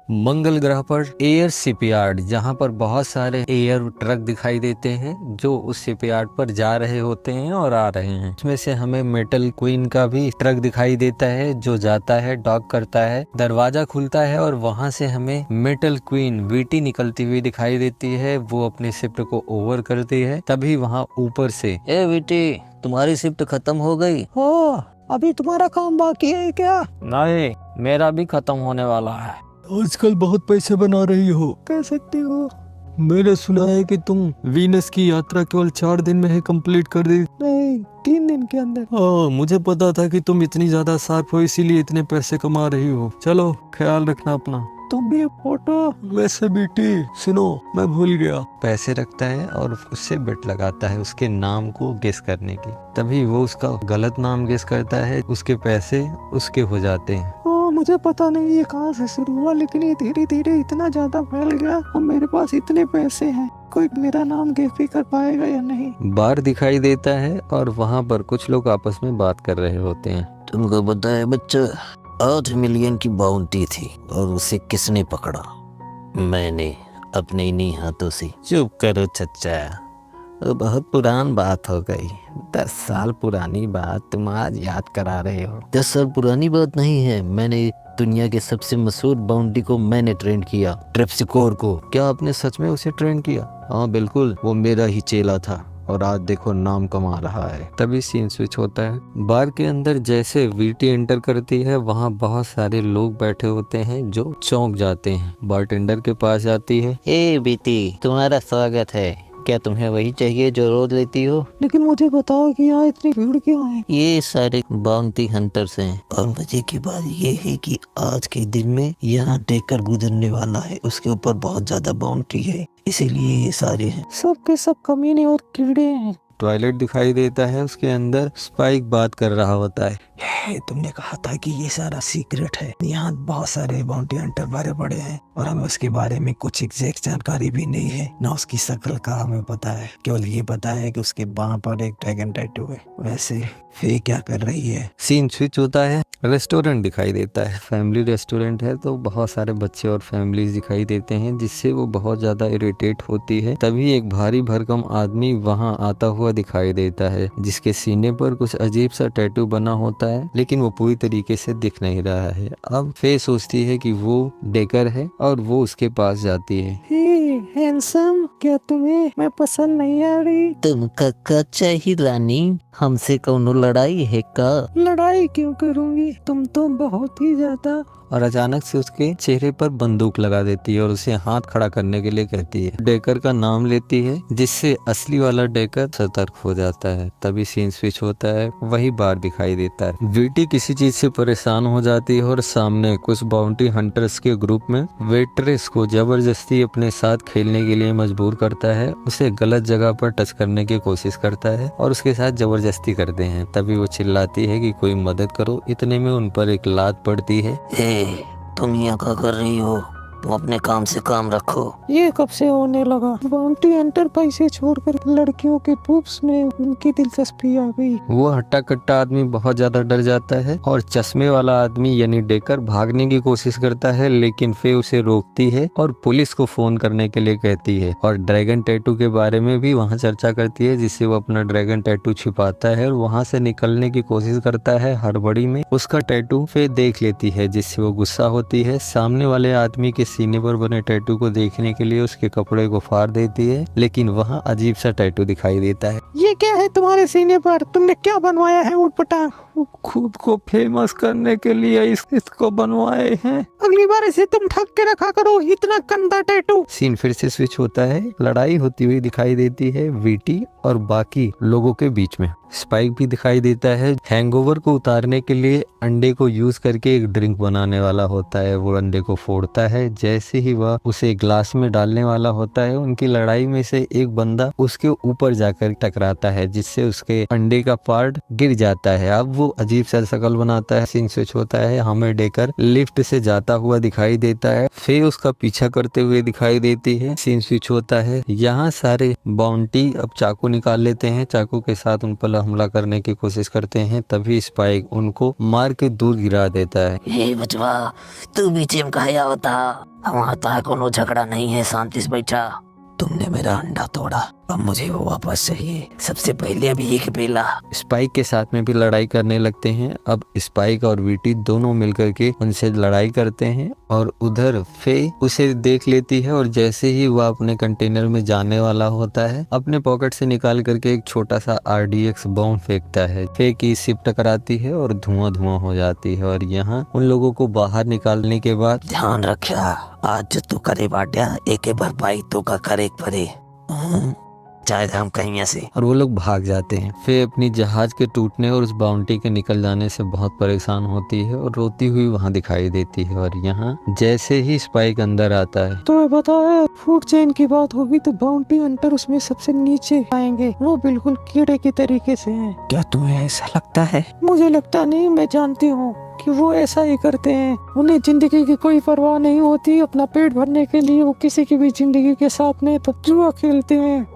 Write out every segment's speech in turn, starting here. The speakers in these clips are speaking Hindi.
मंगल ग्रह पर एयर शिपयार्ड, जहां पर बहुत सारे एयर ट्रक दिखाई देते हैं जो उस शिपयार्ड पर जा रहे होते हैं और आ रहे हैं। इसमें से हमें मेटल क्वीन का भी ट्रक दिखाई देता है जो जाता है, डॉक करता है, दरवाजा खुलता है और वहां से हमें मेटल क्वीन वीटी निकलती हुई दिखाई देती है। वो अपने शिफ्ट को ओवर करती है। तभी वहां ऊपर से, ए वीटी, तुम्हारी शिफ्ट खत्म हो गई? हाँ, अभी तुम्हारा काम बाकी है क्या? नहीं, मेरा भी खत्म होने वाला है। आजकल बहुत पैसे बना रही हो, कह सकती हो। मैंने सुना है कि तुम वीनस की यात्रा केवल 4 दिन में ही कंप्लीट कर दी। नहीं, 3 दिन के अंदर। हाँ, मुझे पता था कि तुम इतनी ज्यादा शार्प हो, इसीलिए इतने पैसे कमा रही हो। चलो, ख्याल रखना अपना। तुम भी फोटो। वैसे बेटी सुनो, मैं भूल गया। पैसे रखता है और उससे बेट लगाता है उसके नाम को गेस करने की। तभी वो उसका गलत नाम गेस करता है, उसके पैसे उसके हो जाते हैं। मुझे पता नहीं ये कहाँ से शुरू हुआ, लेकिन ये धीरे धीरे इतना ज्यादा फैल गया और मेरे पास इतने पैसे हैं, कोई मेरा नाम गेस भी कर पाएगा या नहीं। बार दिखाई देता है और वहाँ पर कुछ लोग आपस में बात कर रहे होते हैं। तुमको पता है बच्चा, 8 मिलियन की बाउंटी थी और उसे किसने पकड़ा? मैंने, अपने इन्हीं हाथों से। चुप करो चच्चा, वो बहुत पुरानी बात हो गई। 10 साल पुरानी बात तुम आज याद करा रहे हो। 10 साल पुरानी बात नहीं है। मैंने दुनिया के सबसे मशहूर बाउंटी को मैंने ट्रेंड किया, ट्रेप्सिकोर को। क्या आपने सच में उसे ट्रेन किया? हाँ बिल्कुल, वो मेरा ही चेला था और आज देखो नाम कमा रहा है। तभी सीन स्विच होता है। बार के अंदर जैसे वीटी एंटर करती है, वहाँ बहुत सारे लोग बैठे होते हैं जो चौंक जाते हैं। बारटेंडर के पास जाती है। ए बेटी, तुम्हारा स्वागत है। क्या तुम्हें वही चाहिए जो रोज लेती हो? लेकिन मुझे बताओ कि यहाँ इतनी भीड़ क्यों है? ये सारे बाउंटी हंटर्स हैं और मजे की बात ये है कि आज के दिन में यहाँ डेकर गुजरने वाला है, उसके ऊपर बहुत ज्यादा बाउंटी है, इसीलिए ये सारे हैं। सब के सब कमीने और कीड़े हैं। टॉयलेट दिखाई देता है, उसके अंदर स्पाइक बात कर रहा होता है। तुमने कहा था कि ये सारा सीक्रेट है, यहाँ बहुत सारे बाउंटी हंटर भरे पड़े हैं और हमें उसके बारे में कुछ एग्जैक्ट जानकारी भी नहीं है, ना उसकी शक्ल का हमें पता है। केवल ये पता है कि उसके बाह पर एक ड्रैगन टैटू है। वैसे फे क्या कर रही है? सीन स्विच होता है। रेस्टोरेंट दिखाई देता है, फैमिली रेस्टोरेंट है, तो बहुत सारे बच्चे और फैमिलीज दिखाई देते हैं जिससे वो बहुत ज्यादा इरिटेट होती है। तभी एक भारी भरकम आदमी वहां आता हुआ दिखाई देता है जिसके सीने पर कुछ अजीब सा टैटू बना होता है, लेकिन वो पूरी तरीके से दिख नहीं रहा है। अब फे सोचती है कि वो डेकर है और वो उसके पास जाती है। हैंडसम, क्या तुम्हें मैं पसंद नहीं आ रही? तुम कक्का चाहिए रानी, हमसे कौनो लड़ाई है का? लड़ाई क्यों करूंगी, तुम तो बहुत ही ज्यादा। और अचानक से उसके चेहरे पर बंदूक लगा देती है और उसे हाथ खड़ा करने के लिए कहती है। डेकर का नाम लेती है जिससे असली वाला डेकर सतर्क हो जाता है। तभी सीन स्विच होता है, वही बार दिखाई देता है। वीटी किसी चीज से परेशान हो जाती है और सामने कुछ बाउंटी हंटर्स के ग्रुप में वेट्रेस को जबरदस्ती अपने साथ खेलने के लिए मजबूर करता है। उसे गलत जगह पर टच करने की कोशिश करता है और उसके साथ जबरदस्ती करते हैं। तभी वो चिल्लाती है कि कोई मदद करो। इतने में उन पर एक लात पड़ती है। तुम यहाँ क्या कर रही हो? तुम अपने काम से काम रखो। ये कब से होने लगा? बाउंटी हंटर पैसे छोड़कर लड़कियों के पूप्स में उनकी दिलचस्पी आ गई। वो हट्टा कट्टा आदमी बहुत ज्यादा डर जाता है और चश्मे वाला आदमी यानी डेकर भागने की कोशिश करता है, लेकिन फे उसे रोकती है और पुलिस को फोन करने के लिए कहती है और ड्रैगन टैटू के बारे में भी वहाँ चर्चा करती है, जिससे वो अपना ड्रैगन टैटू छिपाता है और वहाँ से निकलने की कोशिश करता है। हड़बड़ी में उसका टैटू फे देख लेती है जिससे वो गुस्सा होती है। सामने वाले आदमी के सीने पर बने टैटू को देखने के लिए उसके कपड़े को फाड़ देती है, लेकिन वहाँ अजीब सा टैटू दिखाई देता है। ये क्या है तुम्हारे सीने पर? तुमने क्या बनवाया है उटपटा? खुद को फेमस करने के लिए इसको बनवाए हैं। अगली बार इसे तुम ढक के रखा करो, इतना गंदा टैटू। सीन फिर से स्विच होता है। लड़ाई होती हुई दिखाई देती है वीटी और बाकी लोगों के बीच में। स्पाइक भी दिखाई देता है। हैंगओवर को उतारने के लिए अंडे को यूज करके एक ड्रिंक बनाने वाला होता है। वो अंडे को फोड़ता है। जैसे ही वह उसे ग्लास में डालने वाला होता है, उनकी लड़ाई में से एक बंदा उसके ऊपर जाकर टकराता है जिससे उसके अंडे का पार्ट गिर जाता है। अब वो अजीब सा शकल बनाता है। सीन स्विच होता है। हमें डेकर लिफ्ट से जाता हुआ दिखाई देता है। फिर उसका पीछा करते हुए दिखाई देती है। सीन स्विच होता है। यहाँ सारे बाउंटी अब चाकू निकाल लेते हैं। चाकू के साथ उन पर हमला करने की कोशिश करते हैं, तभी स्पाइक उनको मार के दूर गिरा देता है। हे बचवा, तू भी चिमकाया होता। हमारा कोनो झगड़ा नहीं है, शांति से बैठा। तुमने मेरा अंडा तोड़ा, अब मुझे वो वापस चाहिए। सबसे पहले अभी एक पेला। स्पाइक के साथ में भी लड़ाई करने लगते हैं। अब स्पाइक और वीटी दोनों मिलकर के उनसे लड़ाई करते हैं और उधर फे उसे देख लेती है और जैसे ही वह अपने कंटेनर में जाने वाला होता है, अपने पॉकेट से निकाल करके एक छोटा सा RDX बॉम्ब फेंकता है। फे की शिप टकराती है और धुआं धुआं हो जाती है और यहाँ उन लोगों को बाहर निकालने के बाद ध्यान रखा, आज जो तू करे बाट्या, एक भरपाई तो का करे पड़े। चाहे हम कहीं ऐसे। और वो लोग भाग जाते हैं। फे अपनी जहाज के टूटने और उस बाउंटी के निकल जाने से बहुत परेशान होती है और रोती हुई वहाँ दिखाई देती है। और यहाँ जैसे ही स्पाइक अंदर आता है, तो बताया फूड चेन की बात होगी तो बाउंटी हंटर उसमें सबसे नीचे आएंगे। वो बिल्कुल कीड़े के तरीके से हैं। क्या तुम्हें ऐसा लगता है? मुझे लगता नहीं, मैं जानती हूँ कि वो ऐसा ही करते हैं। उन्हें जिंदगी की कोई परवाह नहीं होती। अपना पेट भरने के लिए वो किसी की भी जिंदगी के साथ में तो जुआ खेलते हैं।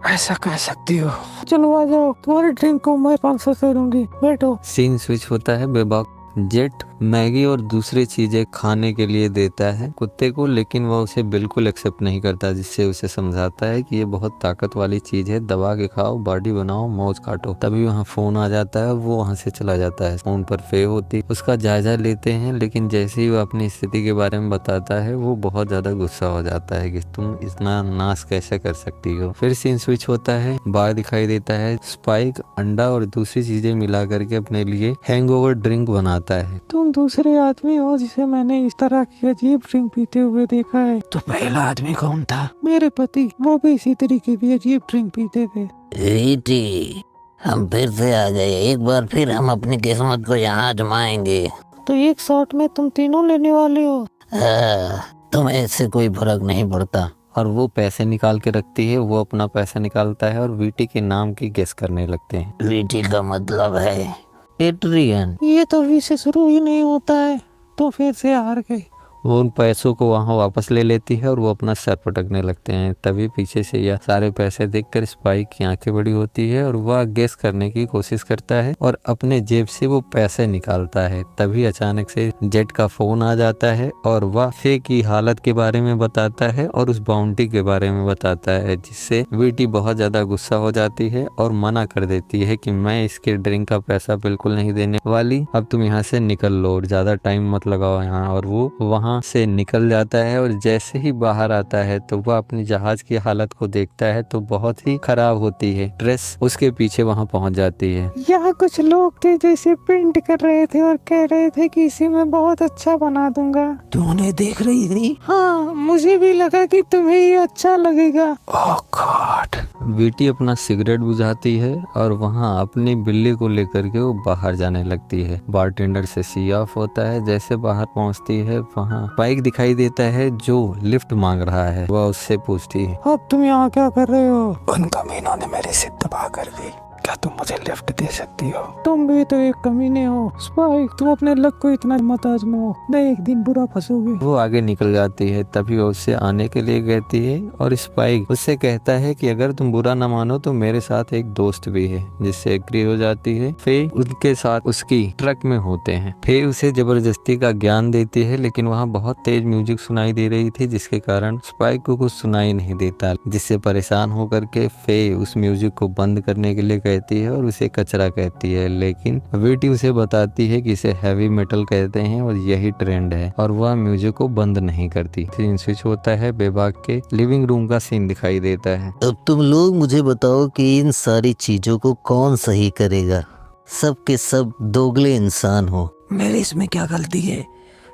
ऐसा कह सकती हो। चलो आ जाओ, तुम्हारे ड्रिंक को मैं 500 से दूंगी, बैठो। सीन स्विच होता है। बेबाक जेट मैगी और दूसरी चीजें खाने के लिए देता है कुत्ते को, लेकिन वह उसे बिल्कुल एक्सेप्ट नहीं करता, जिससे उसे समझाता है कि ये बहुत ताकत वाली चीज है, दबा के खाओ, बॉडी बनाओ, मौज काटो। तभी वहाँ फोन आ जाता है, वो वहाँ से चला जाता है। फोन पर फे होती, उसका जायजा लेते हैं, लेकिन जैसे ही वो अपनी स्थिति के बारे में बताता है, वो बहुत ज्यादा गुस्सा हो जाता है कि तुम इतना नाश कैसे कर सकती हो। फिर सीन स्विच होता है, बाहर दिखाई देता है। स्पाइक अंडा और दूसरी चीजें मिला करके अपने लिए हैंगओवर ड्रिंक बनाता है। तुम दूसरे आदमी हो जिसे मैंने इस तरह की अजीब ड्रिंक पीते हुए देखा है। तो पहला आदमी कौन था? मेरे पति, वो भी इसी तरीके की अजीब ड्रिंक पीते थे। रीटी, हम फिर से आ गए। एक बार फिर हम अपनी किस्मत को यहाँ आजमाएंगे। तो एक शॉट में तुम तीनों लेने वाले हो? तुम्हें इससे कोई फर्क नहीं पड़ता। और वो पैसे निकाल के रखती है। वो अपना पैसा निकालता है और वीटी के नाम की गेस करने लगते हैं। रीटी का मतलब है एड्रियन। ये तो वी से शुरू ही नहीं होता है, तो फिर से हार गए। वो उन पैसों को वहाँ वापस ले लेती है और वो अपना सर पटकने लगते हैं। तभी पीछे से यह सारे पैसे देखकर स्पाइक की आंखें बड़ी होती है और वह गेस करने की कोशिश करता है और अपने जेब से वो पैसे निकालता है। तभी अचानक से जेट का फोन आ जाता है और वह फे की हालत के बारे में बताता है और उस बाउंटी के बारे में बताता है, जिससे वीटी बहुत ज्यादा गुस्सा हो जाती है और मना कर देती है कि मैं इसके ड्रिंक का पैसा बिल्कुल नहीं देने वाली, अब तुम यहाँ से निकल लो, ज्यादा टाइम मत लगाओ यहाँ। और वो वहाँ से निकल जाता है और जैसे ही बाहर आता है तो वह अपनी जहाज की हालत को देखता है तो बहुत ही खराब होती है। ट्रेस उसके पीछे वहाँ पहुँच जाती है। यहाँ कुछ लोग थे जैसे पेंट कर रहे थे और कह रहे थे कि इसे मैं बहुत अच्छा बना दूंगा। तू उन्हें देख रही थी? हाँ, मुझे भी लगा कि तुम्हें ये अच्छा लगेगा। ओह गॉड। वीटी अपना सिगरेट बुझाती है और वहाँ अपनी बिल्ली को लेकर के वो बाहर जाने लगती है। बारटेंडर से सी ऑफ होता है। जैसे बाहर पहुँचती है, वहाँ स्पाइक दिखाई देता है जो लिफ्ट मांग रहा है। वह उससे पूछती है, अब तुम यहाँ क्या कर रहे हो? उन कमीनों ने मेरी सिर तबाह कर दी, क्या तुम मुझे लिफ्ट दे सकती हो? तुम भी तो एक कमीने हो स्पाइक, तुम अपने लक को इतना मत आजमाओ, नहीं एक दिन बुरा फंसोगे। वो आगे निकल जाती है। तभी वो उससे आने के लिए कहती है और स्पाइक उससे कहता है कि अगर तुम बुरा न मानो तो मेरे साथ एक दोस्त भी है, जिससे एग्री हो जाती है। फे उनके साथ उसकी ट्रक में होते हैं। फे उसे जबरदस्ती का ज्ञान देती है, लेकिन वहाँ बहुत तेज म्यूजिक सुनाई दे रही थी, जिसके कारण स्पाइक को कुछ सुनाई नहीं देता, जिससे परेशान होकर के फे उस म्यूजिक को बंद करने के लिए कहती है और उसे कचरा कहती है। लेकिन वीटी उसे बताती है कि इसे हैवी मेटल कहते हैं और यही ट्रेंड है, और वह म्यूजिक को बंद नहीं करती। सीन स्विच होता है। बेबाक के लिविंग रूम का सीन दिखाई देता है। अब तुम लोग मुझे बताओ कि इन सारी चीजों को कौन सही करेगा? सब के सब दोगले इंसान हो। मेरी इसमें क्या गलती है?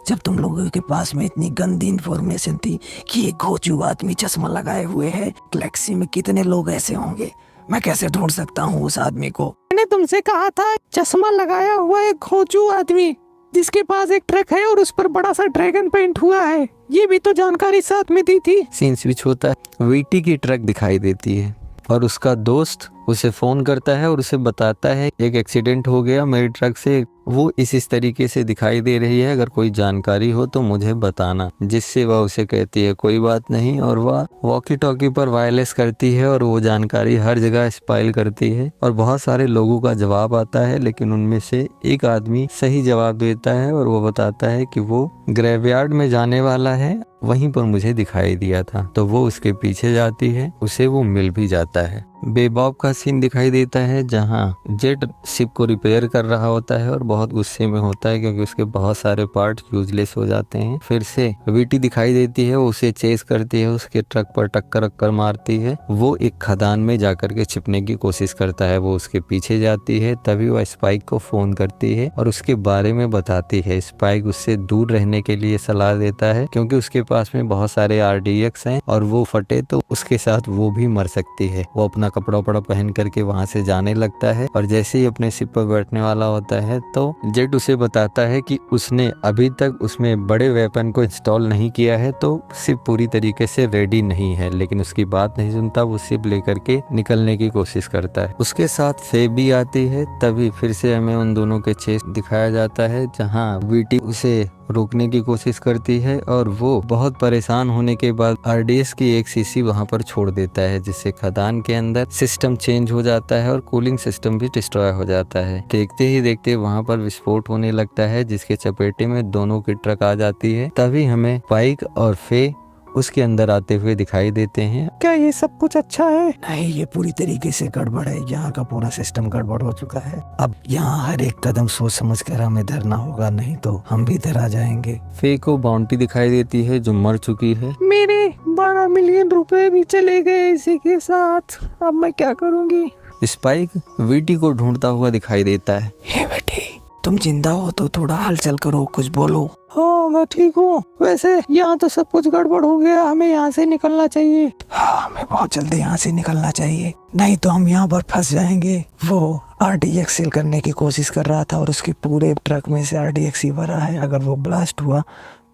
जब तुम लोगों के पास में इतनी गंदी इंफॉर्मेशन थी कि एक घोचू आदमी चश्मा लगाए हुए है, गैलेक्सी में कितने लोग ऐसे होंगे? मैं कैसे ढूंढ सकता हूँ उस आदमी को? मैंने तुमसे कहा था, चश्मा लगाया हुआ एक खोजू आदमी जिसके पास एक ट्रक है और उस पर बड़ा सा ड्रैगन पेंट हुआ है, ये भी तो जानकारी साथ में दी थी। सीन स्विच होता है। वीटी की ट्रक दिखाई देती है और उसका दोस्त उसे फोन करता है और उसे बताता है एक एक्सीडेंट हो गया, मेरी ट्रक से वो इस तरीके से दिखाई दे रही है, अगर कोई जानकारी हो तो मुझे बताना। जिससे वह उसे कहती है कोई बात नहीं, और वह वॉकी टॉकी पर वायरलेस करती है और वो जानकारी हर जगह स्पाइल करती है और बहुत सारे लोगों का जवाब आता है, लेकिन उनमें से एक आदमी सही जवाब देता है और वो बताता है कि वो ग्रेवयार्ड में जाने वाला है, वहीं पर मुझे दिखाई दिया था। तो वो उसके पीछे जाती है, उसे वो मिल भी जाता है। बेबॉब का सीन दिखाई देता है जहां जेट शिप को रिपेयर कर रहा होता है और बहुत गुस्से में होता है क्योंकि उसके बहुत सारे पार्ट यूजलेस हो जाते हैं। फिर से वीटी दिखाई देती है, वो उसे चेस करती है, उसके ट्रक पर टक्कर मारती है। वो एक खदान में जाकर के छिपने की कोशिश करता है, वो उसके पीछे जाती है। तभी वह स्पाइक को फोन करती है और उसके बारे में बताती है। स्पाइक उससे दूर रहने के लिए सलाह देता है क्योंकि उसके पास में बहुत सारे RDX हैं और वो फटे तो उसके साथ वो भी मर सकती है। वो अपना कपड़ा वपड़ा पहन करके वहां से जाने लगता है और जैसे ही अपने शिप पर बैठने वाला होता है तो जेट उसे बताता है कि उसने अभी तक उसमें बड़े वेपन को इंस्टॉल नहीं किया है, तो शिप पूरी तरीके से रेडी नहीं है। लेकिन उसकी बात नहीं सुनता, वो शिप लेकर के निकलने की कोशिश करता है। उसके साथ फे भी आती है। तभी फिर से हमें उन दोनों के चेस दिखाया जाता है जहाँ वीटी उसे रोकने की कोशिश करती है और वो बहुत परेशान होने के बाद RDS की एक शीशी वहां पर छोड़ देता है, जिससे खदान के अंदर सिस्टम चेंज हो जाता है और कूलिंग सिस्टम भी डिस्ट्रॉय हो जाता है। देखते ही देखते वहां पर विस्फोट होने लगता है, जिसके चपेटे में दोनों की ट्रक आ जाती है। तभी हमें स्पाइक और फे उसके अंदर आते हुए दिखाई देते हैं। क्या ये सब कुछ अच्छा है? नहीं, ये पूरी तरीके से गड़बड़ है। यहाँ का पूरा सिस्टम गड़बड़ हो चुका है। अब यहाँ हर एक कदम सोच समझ कर हमें धरना होगा, नहीं तो हम भी धरा जाएंगे। फे को बाउंटी दिखाई देती है जो मर चुकी है। मेरे 12 मिलियन रुपए भी चले गए इसी के साथ, अब मैं क्या करूँगी? स्पाइक वीटी को ढूंढता हुआ दिखाई देता है। हे बेटी, तुम जिंदा हो तो थोड़ा हलचल करो, कुछ बोलो। हाँ मैं ठीक हूँ। वैसे यहाँ तो सब कुछ गड़बड़ हो गया, हमें यहाँ से निकलना चाहिए। हाँ, हमें बहुत जल्दी यहाँ से निकलना चाहिए, नहीं तो हम यहाँ पर फंस जाएंगे। वो RDX सील करने की कोशिश कर रहा था और उसके पूरे ट्रक में से RDX ही भरा है। अगर वो ब्लास्ट हुआ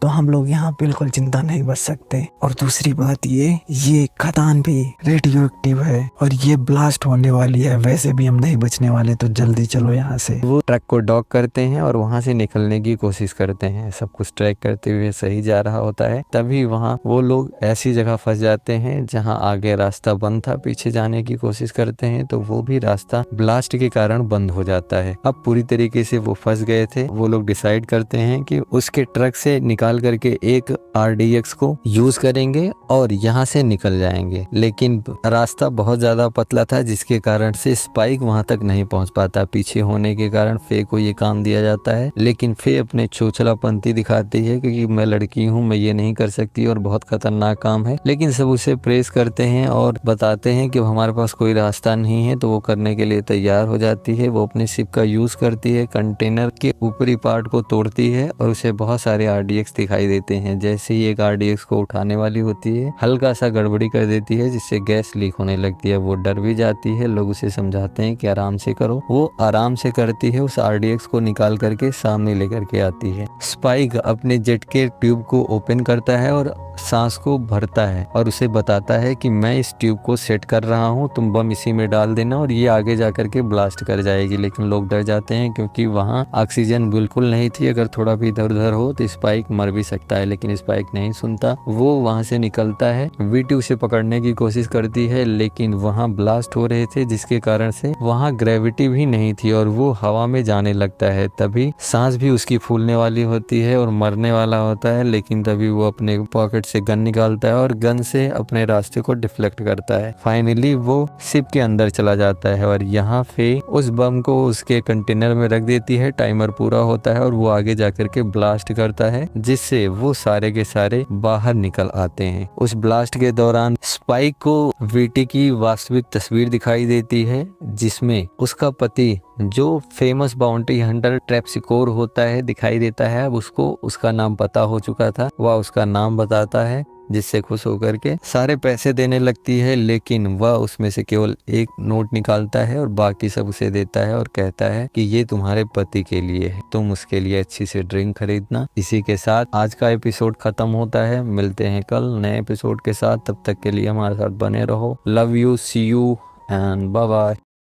तो हम लोग यहाँ बिल्कुल जिंदा नहीं बच सकते। और दूसरी बात ये खदान भी रेडियो एक्टिव है और ये ब्लास्ट होने वाली है। वैसे भी हम नहीं बचने वाले, तो जल्दी चलो यहाँ से। वो ट्रक को डॉक करते हैं और वहां से निकलने की कोशिश करते हैं। सब कुछ ट्रैक करते हुए सही जा रहा होता है। तभी वहां वो लोग ऐसी जगह फंस जाते हैं जहां आगे रास्ता बंद था। पीछे जाने की कोशिश करते हैं तो वो भी रास्ता ब्लास्ट के कारण बंद हो जाता है। अब पूरी तरीके से वो फंस गए थे। वो लोग डिसाइड करते हैं कि उसके ट्रक से निकाल करके एक RDX को यूज करेंगे और यहाँ से निकल जाएंगे। लेकिन रास्ता बहुत ज्यादा पतला था, जिसके कारण से स्पाइक वहां तक नहीं पहुंच पाता। पीछे होने के कारण फे को ये काम दिया जाता है, लेकिन फे अपने चोचलापंती दिखाती है क्योंकि मैं लड़की हूँ, मैं ये नहीं कर सकती और बहुत खतरनाक काम है। लेकिन सब उसे प्रेस करते हैं और बताते हैं कि हमारे पास कोई रास्ता नहीं है, तो वो करने के लिए तैयार हो जाती है। वो अपने शिप का यूज करती है, कंटेनर के ऊपरी पार्ट को तोड़ती है और उसे बहुत सारे RDX दिखाई देते हैं। जैसे ही एक RDX को उठाने वाली होती है, हल्का सा गड़बड़ी कर देती है, जिससे गैस लीक होने लगती है। वो डर भी जाती है। लोग उसे समझाते हैं कि आराम से करो। वो आराम से करती है, उस RDX को निकाल करके सामने लेकर के आती है। स्पाइक अपने जेट के ट्यूब को ओपन करता है और सांस को भरता है और उसे बताता है कि मैं इस ट्यूब को सेट कर रहा हूँ, तुम बम इसी में डाल देना और ये आगे जाकर के ब्लास्ट कर जाएगी। लेकिन लोग डर जाते हैं क्योंकि वहाँ ऑक्सीजन बिल्कुल नहीं थी। अगर थोड़ा भी इधर उधर हो तो स्पाइक मर भी सकता है, लेकिन स्पाइक नहीं सुनता। वो वहाँ से निकलता है। वीटी उसे पकड़ने की कोशिश करती है, लेकिन वहाँ ब्लास्ट हो रहे थे, जिसके कारण से वहाँ ग्रेविटी भी नहीं थी और वो हवा में जाने लगता है। तभी सांस भी उसकी फूलने वाली होती है और मरने वाला होता है। लेकिन तभी वो अपने पॉकेट से गन निकालता है और गन से अपने रास्ते को डिफ्लेक्ट करता है। फाइनली वो शिप के अंदर चला जाता है और यहाँ फे उस बम को उसके कंटेनर में रख देती है। टाइमर पूरा होता है और वो आगे जाकर के ब्लास्ट करता है, जिससे वो सारे के सारे बाहर निकल आते हैं। उस ब्लास्ट के दौरान स्पाइक को वीटी की वास्तविक तस्वीर दिखाई देती है, जिसमें उसका पति जो फेमस बाउंटी हंटर ट्रैप्सिकोर होता है दिखाई देता है। अब उसको उसका नाम पता हो चुका था। वह उसका नाम बताता है, जिससे खुश होकर के सारे पैसे देने लगती है। लेकिन वह उसमें से केवल एक नोट निकालता है और बाकी सब उसे देता है और कहता है कि ये तुम्हारे पति के लिए है, तुम उसके लिए अच्छी सी ड्रिंक खरीदना। इसी के साथ आज का एपिसोड खत्म होता है। मिलते हैं कल नए एपिसोड के साथ। तब तक के लिए हमारे साथ बने रहो। Love you, see you and bye bye.